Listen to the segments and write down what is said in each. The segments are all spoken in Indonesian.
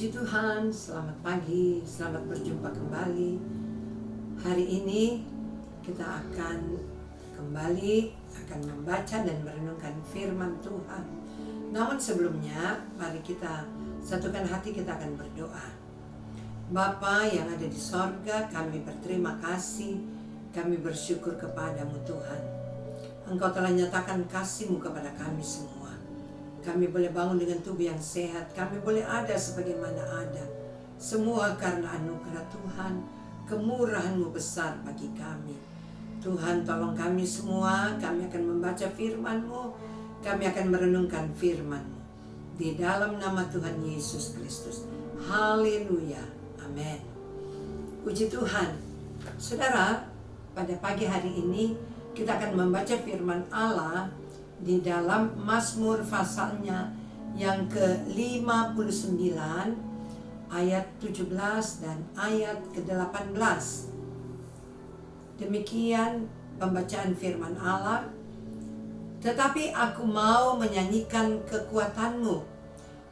Puji Tuhan, selamat pagi, selamat berjumpa kembali. Hari ini kita akan kembali membaca dan merenungkan firman Tuhan. Namun sebelumnya, mari kita satukan hati, kita akan berdoa. Bapa yang ada di sorga, kami berterima kasih, kami bersyukur kepadamu Tuhan. Engkau telah nyatakan kasih-Mu kepada kami semua. Kami boleh bangun dengan tubuh yang sehat. Kami boleh ada sebagaimana ada. Semua karena anugerah Tuhan. Kemurahan-Mu besar bagi kami. Tuhan, tolong kami semua. Kami akan membaca firman-Mu. Kami akan merenungkan firman-Mu. Di dalam nama Tuhan Yesus Kristus. Haleluya. Amin. Puji Tuhan. Saudara, pada pagi hari ini kita akan membaca firman Allah di dalam Mazmur pasalnya yang ke-59 ayat 17 dan ayat ke-18. Demikian pembacaan firman Allah. Tetapi aku mau menyanyikan kekuatan-Mu.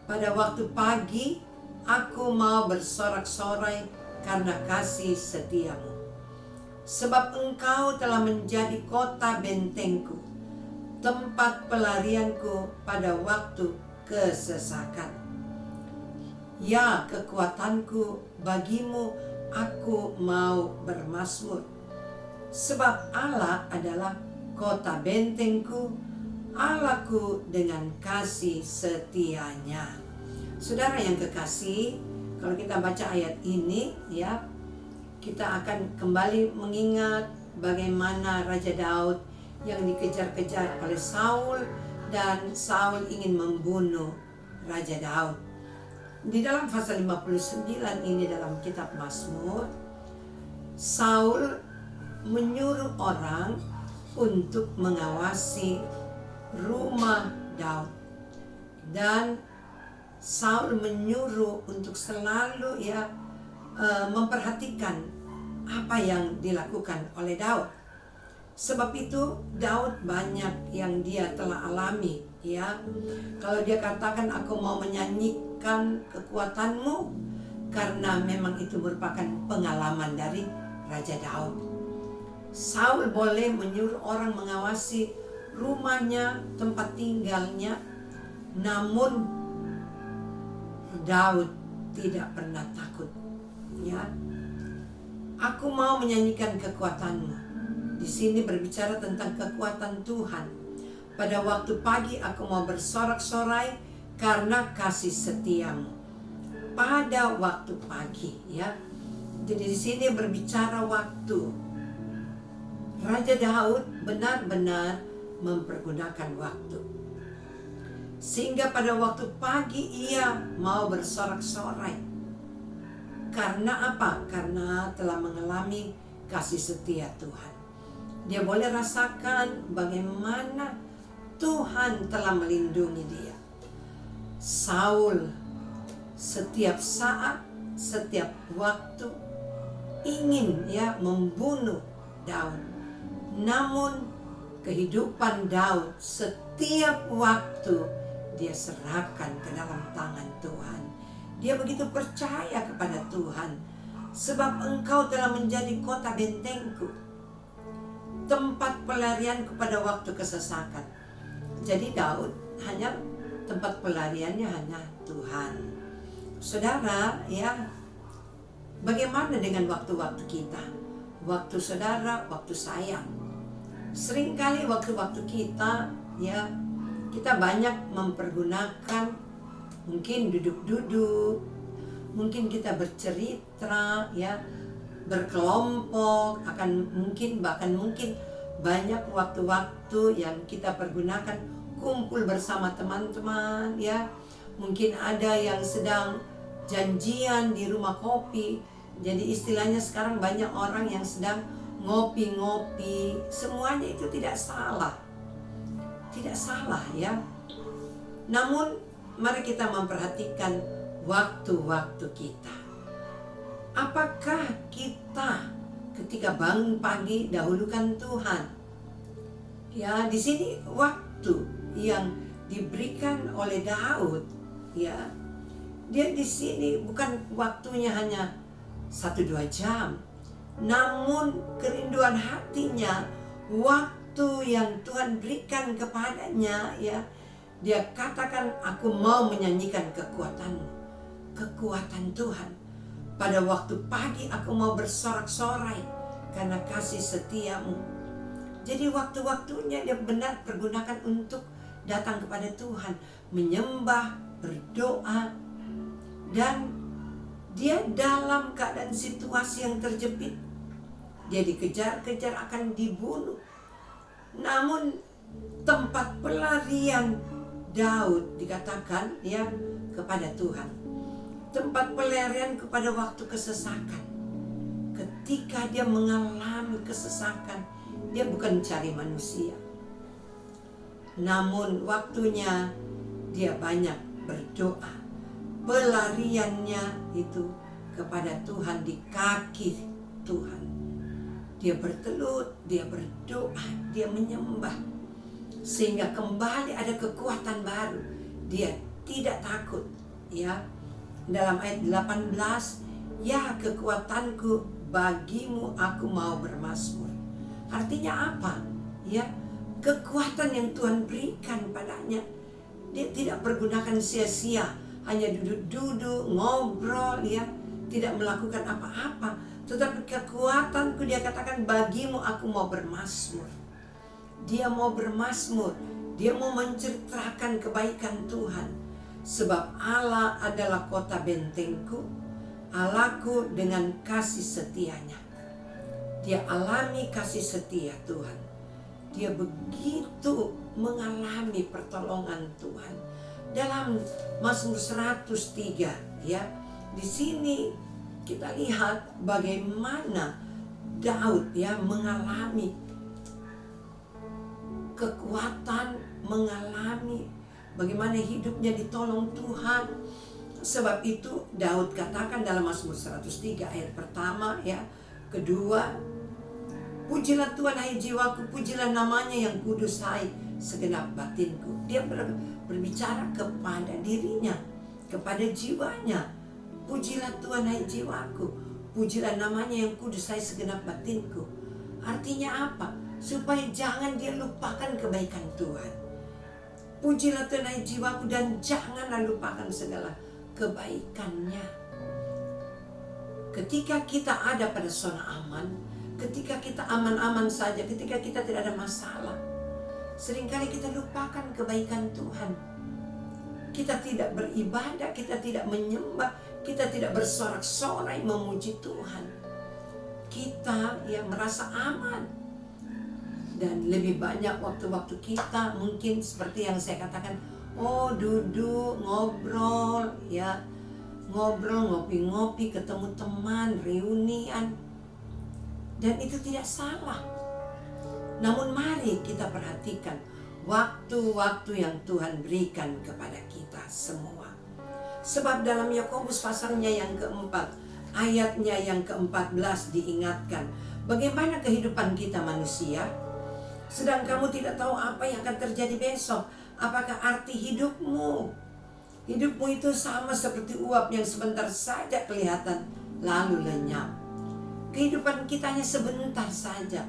Pada waktu pagi aku mau bersorak-sorai karena kasih setia-Mu. Sebab Engkau telah menjadi kota bentengku, tempat pelarianku pada waktu kesesakan. Ya kekuatanku, bagimu aku mau bermazmur. Sebab Allah adalah kota bentengku, Allahku dengan kasih setianya. Saudara yang kekasih, kalau kita baca ayat ini ya, kita akan kembali mengingat bagaimana Raja Daud yang dikejar-kejar oleh Saul, dan Saul ingin membunuh Raja Daud. Di dalam pasal 59 ini dalam kitab Mazmur, Saul menyuruh orang untuk mengawasi rumah Daud, dan Saul menyuruh untuk selalu memperhatikan apa yang dilakukan oleh Daud. Sebab itu Daud banyak yang dia telah alami ya. Kalau dia katakan aku mau menyanyikan kekuatan-Mu, karena memang itu merupakan pengalaman dari Raja Daud. Saul boleh menyuruh orang mengawasi rumahnya, tempat tinggalnya, namun Daud tidak pernah takut ya. Aku mau menyanyikan kekuatan-Mu. Di sini berbicara tentang kekuatan Tuhan. Pada waktu pagi aku mau bersorak-sorai karena kasih setia-Mu. Pada waktu pagi ya. Jadi di sini berbicara waktu. Raja Daud benar-benar mempergunakan waktu. Sehingga pada waktu pagi ia mau bersorak-sorai. Karena apa? Karena telah mengalami kasih setia Tuhan. Dia boleh rasakan bagaimana Tuhan telah melindungi dia. Saul setiap saat, setiap waktu ingin membunuh Daud. Namun kehidupan Daud setiap waktu dia serahkan ke dalam tangan Tuhan. Dia begitu percaya kepada Tuhan. Sebab Engkau telah menjadi kota bentengku, tempat pelarianku pada waktu kesesakan. Jadi Daud hanya tempat pelariannya hanya Tuhan. Saudara ya, bagaimana dengan waktu-waktu kita? Waktu saudara, waktu saya. Seringkali waktu-waktu kita ya, kita banyak mempergunakan, mungkin duduk-duduk, mungkin kita bercerita ya, berkelompok, bahkan mungkin banyak waktu-waktu yang kita pergunakan kumpul bersama teman-teman ya. Mungkin ada yang sedang janjian di rumah kopi. Jadi istilahnya sekarang banyak orang yang sedang ngopi-ngopi. Semuanya itu tidak salah. Tidak salah ya. Namun mari kita memperhatikan waktu-waktu kita. Apakah kita ketika bangun pagi dahulukan Tuhan? Ya, di sini waktu yang diberikan oleh Daud ya, Dia di sini bukan waktunya hanya 1-2 jam, namun kerinduan hatinya, waktu yang Tuhan berikan kepadanya, ya, dia katakan, aku mau menyanyikan kekuatanmu, kekuatan Tuhan. Pada waktu pagi aku mau bersorak-sorai karena kasih setiamu. Jadi waktu-waktunya dia benar pergunakan untuk datang kepada Tuhan, menyembah, berdoa, dan dia dalam keadaan situasi yang terjepit. Dia dikejar-kejar, akan dibunuh. Namun tempat pelarian Daud dikatakan ya kepada Tuhan. Tempat pelarian kepada waktu kesesakan. Ketika dia mengalami kesesakan, dia bukan cari manusia. Namun waktunya dia banyak berdoa. Pelariannya itu kepada Tuhan, di kaki Tuhan. Dia bertelut, dia berdoa, dia menyembah, sehingga kembali ada kekuatan baru. Dia tidak takut, ya. Dalam ayat 18, ya kekuatanku, bagimu aku mau bermazmur. Artinya apa? Ya, kekuatan yang Tuhan berikan padanya, dia tidak pergunakan sia-sia. Hanya duduk-duduk, ngobrol, ya, tidak melakukan apa-apa. Tetapi kekuatanku, dia katakan, bagimu aku mau bermazmur. Dia mau bermazmur, dia mau menceritakan kebaikan Tuhan. Sebab Allah adalah kota bentengku, Allahku dengan kasih setianya. Dia alami kasih setia Tuhan. Dia begitu mengalami pertolongan Tuhan. Dalam Mazmur 103, ya, di sini kita lihat bagaimana Daud, ya, mengalami kekuatan, mengalami bagaimana hidupnya ditolong Tuhan. Sebab itu Daud katakan dalam Mazmur 103 ayat pertama, ya, kedua, pujilah Tuhan hai jiwaku, pujilah namanya yang kudus hai segenap batinku. Dia berbicara kepada dirinya, kepada jiwanya. Pujilah Tuhan hai jiwaku, pujilah namanya yang kudus hai segenap batinku. Artinya apa? Supaya jangan dia lupakan kebaikan Tuhan. Pujilah Tuhan hai jiwaku, dan janganlah lupakan segala kebaikannya. Ketika kita ada pada zona aman, ketika kita aman-aman saja, ketika kita tidak ada masalah, seringkali kita lupakan kebaikan Tuhan. Kita tidak beribadah, kita tidak menyembah, kita tidak bersorak-sorai memuji Tuhan. Kita yang merasa aman. Dan lebih banyak waktu-waktu kita mungkin seperti yang saya katakan, duduk, ngobrol, ya, ngobrol, ngopi-ngopi, ketemu teman, reunian. Dan itu tidak salah. Namun mari kita perhatikan waktu-waktu yang Tuhan berikan kepada kita semua. Sebab dalam Yakobus pasalnya yang keempat, ayatnya yang ke-14 diingatkan, bagaimana kehidupan kita manusia? Sedang kamu tidak tahu apa yang akan terjadi besok. Apakah arti hidupmu? Hidupmu itu sama seperti uap yang sebentar saja kelihatan lalu lenyap. Kehidupan kita hanya sebentar saja.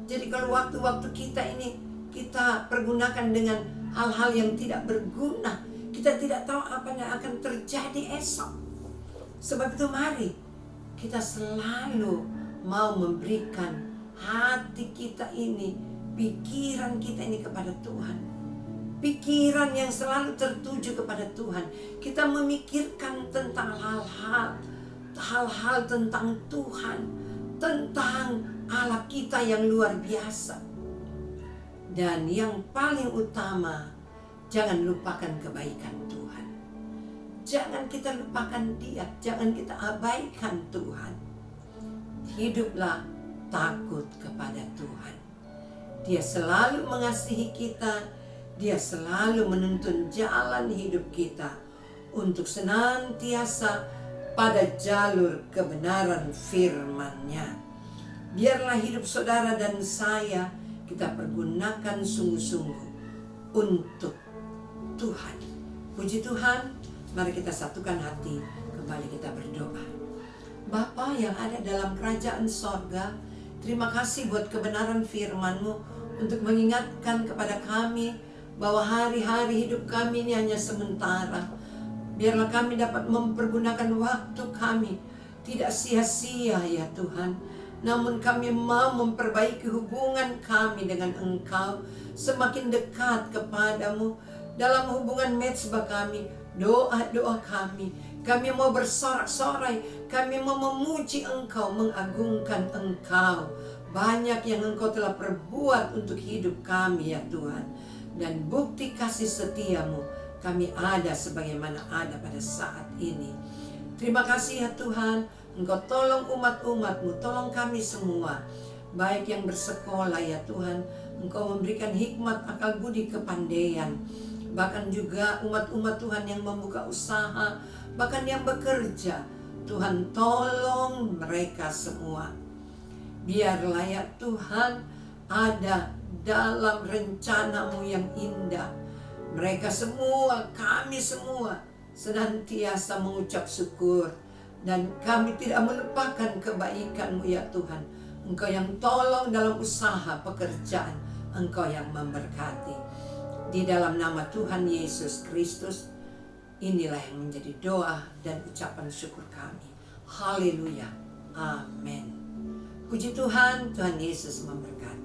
Jadi kalau waktu-waktu kita ini kita pergunakan dengan hal-hal yang tidak berguna, kita tidak tahu apa yang akan terjadi esok. Sebab itu mari kita selalu mau memberikan hati kita ini, pikiran kita ini kepada Tuhan. Pikiran yang selalu tertuju kepada Tuhan. Kita memikirkan tentang hal-hal tentang Tuhan, tentang Allah kita yang luar biasa. Dan yang paling utama, jangan lupakan kebaikan Tuhan. Jangan kita lupakan Dia, jangan kita abaikan Tuhan. Hiduplah takut kepada Tuhan. Dia selalu mengasihi kita. Dia selalu menuntun jalan hidup kita untuk senantiasa pada jalur kebenaran firman-Nya. Biarlah hidup saudara dan saya kita pergunakan sungguh-sungguh untuk Tuhan. Puji Tuhan, Mari kita satukan hati, kembali kita berdoa. Bapa yang ada dalam kerajaan sorga, terima kasih buat kebenaran firman-Mu untuk mengingatkan kepada kami bahwa hari-hari hidup kami ini hanya sementara. Biarlah kami dapat mempergunakan waktu kami tidak sia-sia ya Tuhan. Namun kami mau memperbaiki hubungan kami dengan Engkau, semakin dekat kepadamu. Dalam hubungan mezbah kami, doa-doa kami mau bersorak-sorai, kami mau memuji Engkau, mengagungkan Engkau. Banyak yang Engkau telah perbuat untuk hidup kami ya Tuhan. Dan bukti kasih setiamu, kami ada sebagaimana ada pada saat ini. Terima kasih ya Tuhan, Engkau tolong umat-umat-Mu, tolong kami semua. Baik yang bersekolah ya Tuhan, Engkau memberikan hikmat, akal budi, kepandaian. Bahkan juga umat-umat Tuhan yang membuka usaha, bahkan yang bekerja, Tuhan tolong mereka semua. Biarlah ya Tuhan ada dalam rencana-Mu yang indah. Mereka semua, kami semua senantiasa mengucap syukur. Dan kami tidak melupakan kebaikan-Mu ya Tuhan. Engkau yang tolong dalam usaha pekerjaan, Engkau yang memberkati. Di dalam nama Tuhan Yesus Kristus, inilah yang menjadi doa dan ucapan syukur kami. Haleluya. Amin. Puji Tuhan, Tuhan Yesus memberkati.